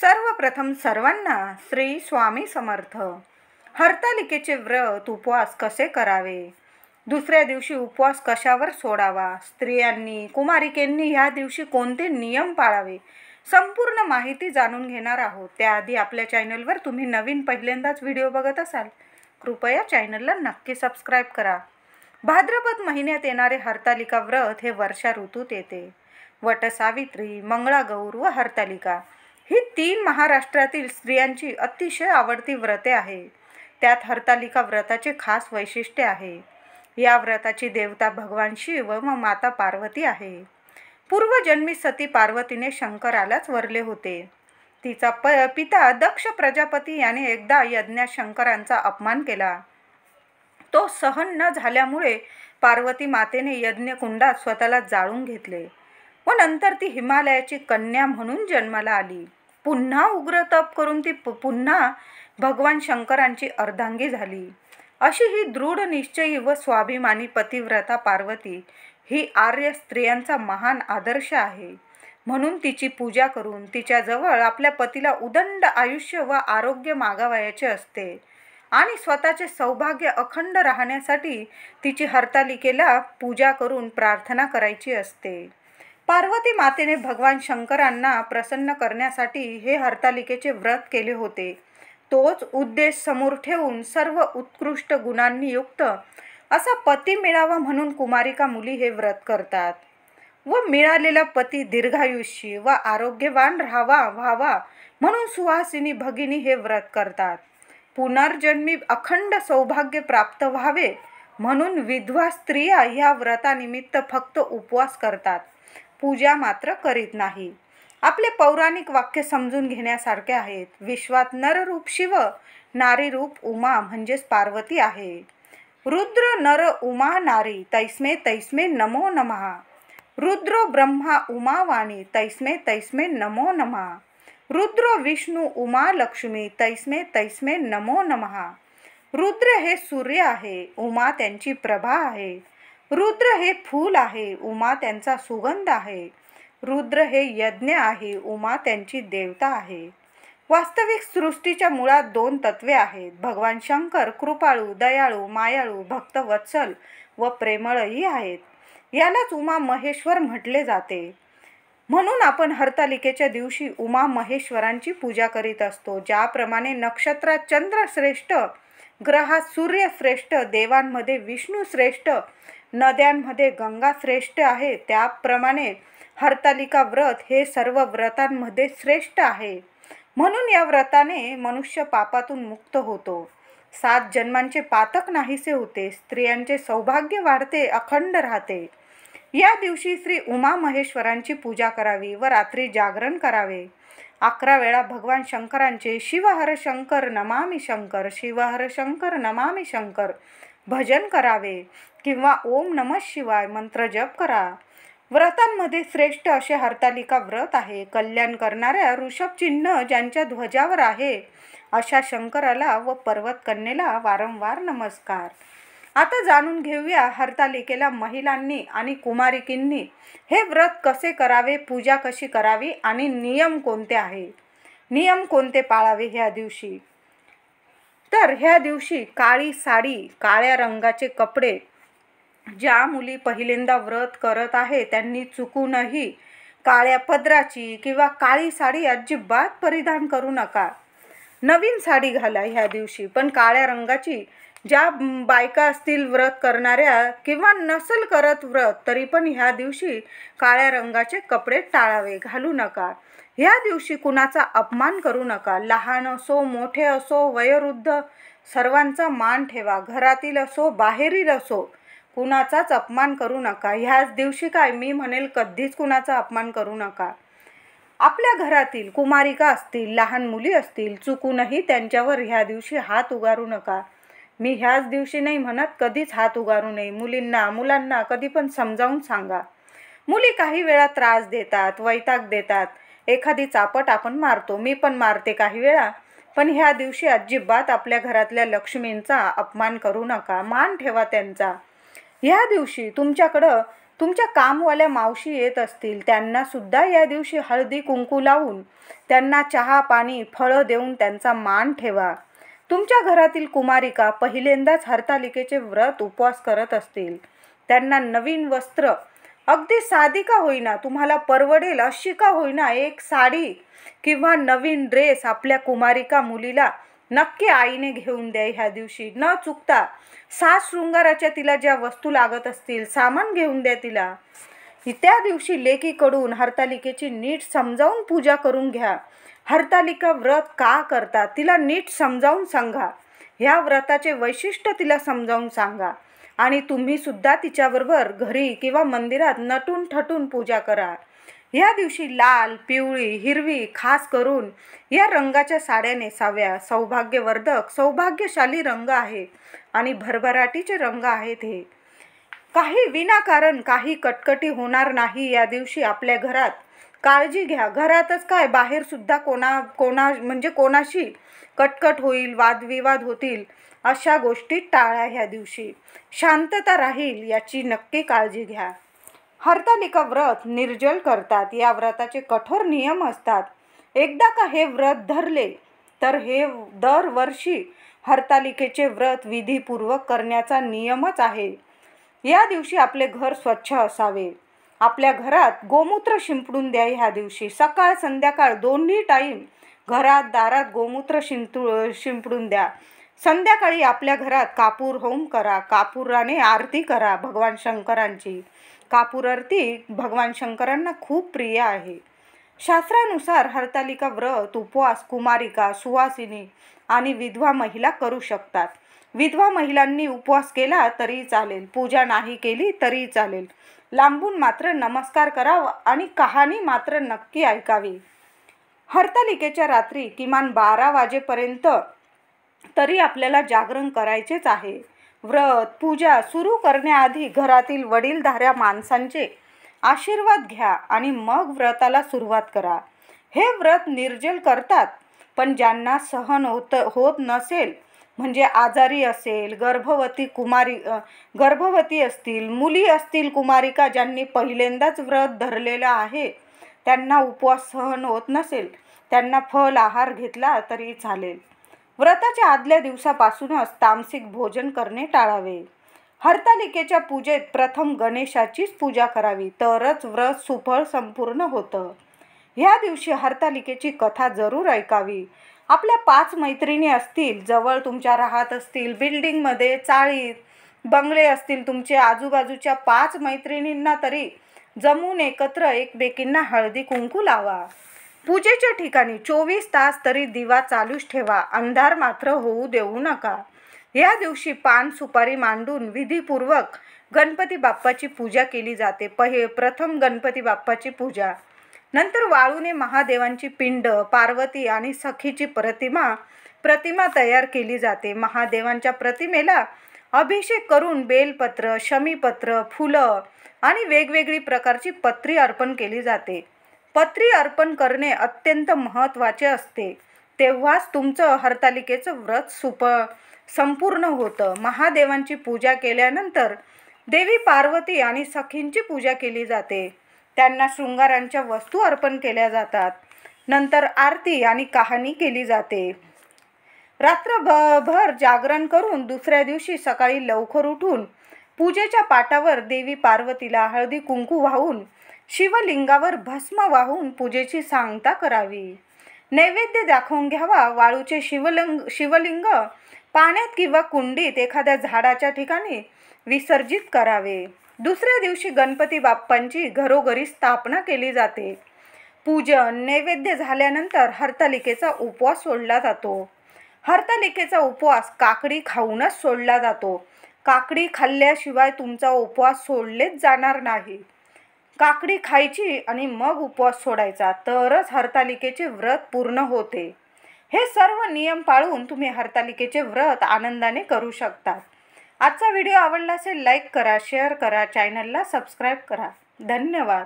सर्वप्रथम सर्वांना श्री स्वामी समर्थ. हरतालिकेचे व्रत उपवास कसे करावे, दुसऱ्या दिवशी उपवास कशावर सोडावा, स्त्रियांनी कुमारिकेंनी ह्या दिवशी कोणते नियम पाळावे, संपूर्ण माहिती जाणून घेणार आहोत. त्याआधी आपल्या चॅनलवर तुम्ही नवीन पहिल्यांदाच व्हिडिओ बघत असाल, कृपया चॅनलला नक्की सबस्क्राईब करा. भाद्रपद महिन्यात येणारे हरतालिका व्रत हे वर्षा ऋतूत येते. वटसावित्री, मंगळागौर व हरतालिका ही 3 महाराष्ट्रातील स्त्रियांची अतिशय आवडती व्रते आहे. त्यात हरतालिका व्रताचे खास वैशिष्ट्य आहे. या व्रताची देवता भगवान शिव व माता पार्वती आहे. पूर्वजन्मी सती पार्वतीने शंकरालाच वरले होते. तिचा पिता दक्ष प्रजापती याने एकदा यज्ञात शंकरांचा अपमान केला. तो सहन न झाल्यामुळे पार्वती मातेने यज्ञकुंडात स्वतःला जाळून घेतले व नंतर ती हिमालयाची कन्या म्हणून जन्माला आली. पुन्हा उग्र तप करून ती पुन्हा भगवान शंकरांची अर्धांगी झाली. अशी ही दृढ निश्चयी व स्वाभिमानी पतिव्रता पार्वती ही आर्य स्त्रियांचा महान आदर्श आहे. म्हणून तिची पूजा करून तिच्याजवळ आपल्या पतीला उदंड आयुष्य व आरोग्य मागावयाचे असते आणि स्वतःचे सौभाग्य अखंड राहण्यासाठी तिची हरतालिकेला पूजा करून प्रार्थना करायची असते. पार्वती मातेने भगवान शंकरांना प्रसन्न करण्यासाठी हे हरतालिकेचे व्रत केले होते. तोच उद्देश समोर ठेवून सर्व उत्कृष्ट गुणांनी युक्त असा पती मिळावा म्हणून कुमारिका मुली हे व्रत करतात व मिळालेला पती दीर्घायुष्यी व आरोग्यवान व्हावा म्हणून सुहासिनी भगिनी हे व्रत करतात. पुनर्जन्मी अखंड सौभाग्य प्राप्त व्हावे म्हणून विधवा स्त्रिया ह्या व्रतानिमित्त फक्त उपवास करतात, पूजा मात्र करीत नाही. आपले पौराणिक वाक्य समजून घेण्यासारखे आहेत. विश्वात नररूप शिव, नारी रूप उमा म्हणजेच पार्वती आहे. रुद्र नर उमा नारी, तैस्मे तैस्मे नमो नमः. रुद्रो ब्रह्मा उमा वाणी, तैस्मे तैस्मे नमो नमः. रुद्र विष्णू उमा लक्ष्मी, तैस्मे तैस्मे नमो नमः. रुद्र हे सूर्य आहे, उमा त्यांची प्रभा आहे. रुद्र हे फूल आहे, उमा त्यांचा सुगंध आहे. रुद्र हे यज्ञ आहे, उमा त्यांची देवता आहे. वास्तविक सृष्टीच्या मुळात 2 तत्वे आहेत. भगवान शंकर कृपाळू, दयाळू, मायाळू, भक्तवत्सल व प्रेमळही आहेत. यालाच उमा महेश्वर म्हटले जाते. म्हणून आपण हरतालिकेच्या दिवशी उमा महेश्वरांची पूजा करीत असतो. ज्याप्रमाणे नक्षत्रात चंद्र श्रेष्ठ, ग्रहात सूर्य श्रेष्ठ, देवांमध्ये विष्णू श्रेष्ठ, नद्यांमध्ये गंगा श्रेष्ठ आहे, त्याप्रमाणे हरतालिका व्रत हे सर्व व्रतांमध्ये श्रेष्ठ आहे. म्हणून या व्रताने मनुष्य पापातून मुक्त होतो. 7 जन्मांचे पातक नाहीसे होते. स्त्रियांचे सौभाग्य वाढते, अखंड राहते. या दिवशी श्री उमा महेश्वरांची पूजा करावी व रात्री जागरण करावे. 11 वेळा भगवान शंकरांचे शिव हर शंकर नमामि शंकर, शिव हर शंकर नमामि शंकर भजन करावे किंवा ओम नमः शिवाय मंत्र जप करा. व्रतांमध्ये श्रेष्ठ असे हरतालिका व्रत आहे. कल्याण करणाऱ्या ऋषभ चिन्ह ज्यांच्या ध्वजावर आहे अशा शंकराला व पर्वतकन्येला वारंवार नमस्कार. आता जाणून घेऊया हरतालिकेला महिलांनी आणि कुमारिकींनी हे व्रत कसे करावे, पूजा कशी करावी आणि नियम कोणते आहे, नियम कोणते पाळावे ह्या दिवशी. तर ह्या दिवशी काळी साडी, काळ्या रंगाचे कपडे, ज्या मुली पहिल्यांदा व्रत करत आहे त्यांनी चुकूनही काळ्या पदराची किंवा काळी साडी अजिबात परिधान करू नका. नवीन साडी घाला ह्या दिवशी, पण काळ्या रंगाची. ज्या बायका असतील व्रत करणाऱ्या किंवा नसल करत व्रत तरी पण ह्या दिवशी काळ्या रंगाचे कपडे टाळावे, घालू नका. ह्या दिवशी कुणाचा अपमान करू नका. लहान असो, मोठे असो, वयोवृद्ध सर्वांचा मान ठेवा. घरातील असो, बाहेरील असो, कुणाचाच अपमान करू नका. ह्याच दिवशी काय मी म्हणेल कधीच कुणाचा अपमान करू नका. आपल्या घरातील कुमारिका असतील, लहान मुली असतील, चुकूनही त्यांच्यावर ह्या दिवशी हात उगारू नका. मी ह्याच दिवशी नाही म्हणत, कधीच हात उगारू नये. मुलांना कधी पण समजावून सांगा. मुली काही वेळा त्रास देतात, वैताग देतात. एखादी चापट आपण मारतो, मी पण मारते काही वेळा. पण ह्या दिवशी अजिबात आपल्या घरातल्या लक्ष्मींचा अपमान करू नका, मान ठेवा त्यांचा. ह्या दिवशी तुमच्याकडं तुमच्या कामवाल्या मावशी येत असतील, त्यांना सुद्धा या दिवशी हळदी कुंकू लावून त्यांना चहा पाणी फळं देऊन त्यांचा मान ठेवा. तुमच्या घरातील कुमारिका पहिल्यांदाच हरतालिकेचे व्रत उपवास करत असतील, त्यांना नवीन वस्त्र, अगदी साधी का होईना, तुम्हाला परवडेल अशी का होईना, एक साडी किंवा नवीन ड्रेस आपल्या कुमारिका मुलीला नक्की आईने घेऊन द्या. ह्या दिवशी न चुकता साज शृंगाराच्या तिला ज्या वस्तू लागत असतील सामान घेऊन द्या तिला. त्या दिवशी लेकीकडून हरतालिकेची नीट समजावून पूजा करून घ्या. हरतालिका व्रत का करतात तिला नीट समजावून सांगा. ह्या व्रताचे वैशिष्ट्य तिला समजावून सांगा आणि तुम्ही सुद्धा तिच्याबरोबर घरी किंवा मंदिरात नटून ठटून पूजा करा. या दिवशी लाल, पिवळी, हिरवी खास करून या रंगाच्या साड्या नेसाव्या. सौभाग्यवर्धक, सौभाग्यशाली रंग आहे आणि भरभराटीचे रंग आहेत हे. काही विनाकारण काही कटकटी होणार नाही या दिवशी आपल्या घरात. काळजी घ्या. घरातच काय बाहेर सुद्धा कोणाशी कटकट होईल, वादविवाद होतील, अशा गोष्टी टाळा. ह्या दिवशी शांतता राहील याची नक्की काळजी घ्या. हरतालिका व्रत निर्जल करतात. या व्रताचे कठोर नियम असतात. एकदा का हे व्रत धरले तर हे दरवर्षी हरतालिकेचे व्रत विधीपूर्वक करण्याचा नियमच आहे. या दिवशी आपले घर स्वच्छ असावे. आपल्या घरात गोमूत्र शिंपडून द्या. ह्या दिवशी सकाळ संध्याकाळ दोन्ही टाईम घरात दारात गोमूत्र शिंपडून द्या. संध्याकाळी आपल्या घरात कापूर होम करा. कापुराने आरती करा भगवान शंकरांची. कापूर आरती भगवान शंकरांना खूप प्रिय आहे. शास्त्रानुसार हरतालिका व्रत उपवास कुमारिका, सुवासिनी आणि विधवा महिला करू शकतात. विधवा महिलांनी उपवास केला तरी चालेल, पूजा नाही केली तरी चालेल. लांबून मात्र नमस्कार करावा आणि कहाणी मात्र नक्की ऐकावी. हरतालिकेच्या रात्री किमान 12 वाजेपर्यंत तरी आपल्याला जागरण करायचेच आहे. व्रत पूजा सुरू करण्याआधी घरातील वडीलधाऱ्या माणसांचे आशीर्वाद घ्या आणि मग व्रताला सुरुवात करा. हे व्रत निर्जल करतात, पण ज्यांना सहन होत नसेल, म्हणजे आजारी असेल, गर्भवती असतील, मुली असतील, कुमारिका ज्यांनी पहिल्यांदाच व्रत धरलेलं आहे, त्यांना उपवास सहन होत नसेल, त्यांना फल आहार घेतला तरी चालेल. व्रताच्या आदल्या दिवसापासूनच तामसिक भोजन करणे टाळावे. हरतालिकेच्या पूजेत प्रथम गणेशाचीच पूजा करावी, तरच व्रत सुफळ संपूर्ण होतं. ह्या दिवशी हरतालिकेची कथा जरूर ऐकावी. आपल्या 5 मैत्रिणी असतील, जवळ तुमच्या राहत असतील, बिल्डिंगमध्ये, चाळीत, बंगले असतील तुमचे, आजूबाजूच्या 5 मैत्रिणींना तरी जमून एकत्र एकमेकींना हळदी कुंकू लावा. पूजेच्या ठिकाणी 24 तास तरी दिवा चालूच ठेवा. अंधार मात्र होऊ देऊ नका. या दिवशी पान सुपारी मांडून विधीपूर्वक गणपती बाप्पाची पूजा केली जाते. प्रथम गणपती बाप्पाची पूजा, नंतर वाळूने महादेवांची पिंड, पार्वती आणि सखीची प्रतिमा तयार केली जाते. महादेवांच्या प्रतिमेला अभिषेक करून बेलपत्र, शमीपत्र, फुलं आणि वेगवेगळी प्रकारची पत्री अर्पण केली जाते. पत्री अर्पण करणे अत्यंत महत्त्वाचे असते. तेव्हाच तुमचं हरतालिकेचं व्रत संपूर्ण होतं. महादेवांची पूजा केल्यानंतर देवी पार्वती आणि सखींची पूजा केली जाते. त्यांना शृंगारांच्या वस्तू अर्पण केल्या जातात. नंतर आरती आणि कहाणी केली जाते. रात्रभर जागरण करून दुसऱ्या दिवशी सकाळी लवकर उठून पूजेच्या पाटावर देवी पार्वतीला हळदी कुंकू वाहून शिवलिंगावर भस्म वाहून पूजेची सांगता करावी. नैवेद्य दाखवून घ्यावा. वाळूचे शिवलिंग पाण्यात किंवा कुंडीत एखाद्या झाडाच्या ठिकाणी विसर्जित करावे. दुसऱ्या दिवशी गणपती बाप्पांची घरोघरी स्थापना केली जाते. पूजन नैवेद्य झाल्यानंतर हरतालिकेचा उपवास सोडला जातो. हरतालिकेचा उपवास काकडी खाऊनच सोडला जातो. काकडी खाल्ल्याशिवाय तुमचा उपवास सोडलेच जाणार नाही. काकडी खायची आणि मग उपवास सोडायचा, तरच हरतालिकेचे व्रत पूर्ण होते. हे सर्व नियम पाळून तुम्ही हरतालिकेचे व्रत आनंदाने करू शकता. आजचा व्हिडिओ आवडला असेल लाईक करा, शेअर करा, चॅनलला सबस्क्राईब करा. धन्यवाद.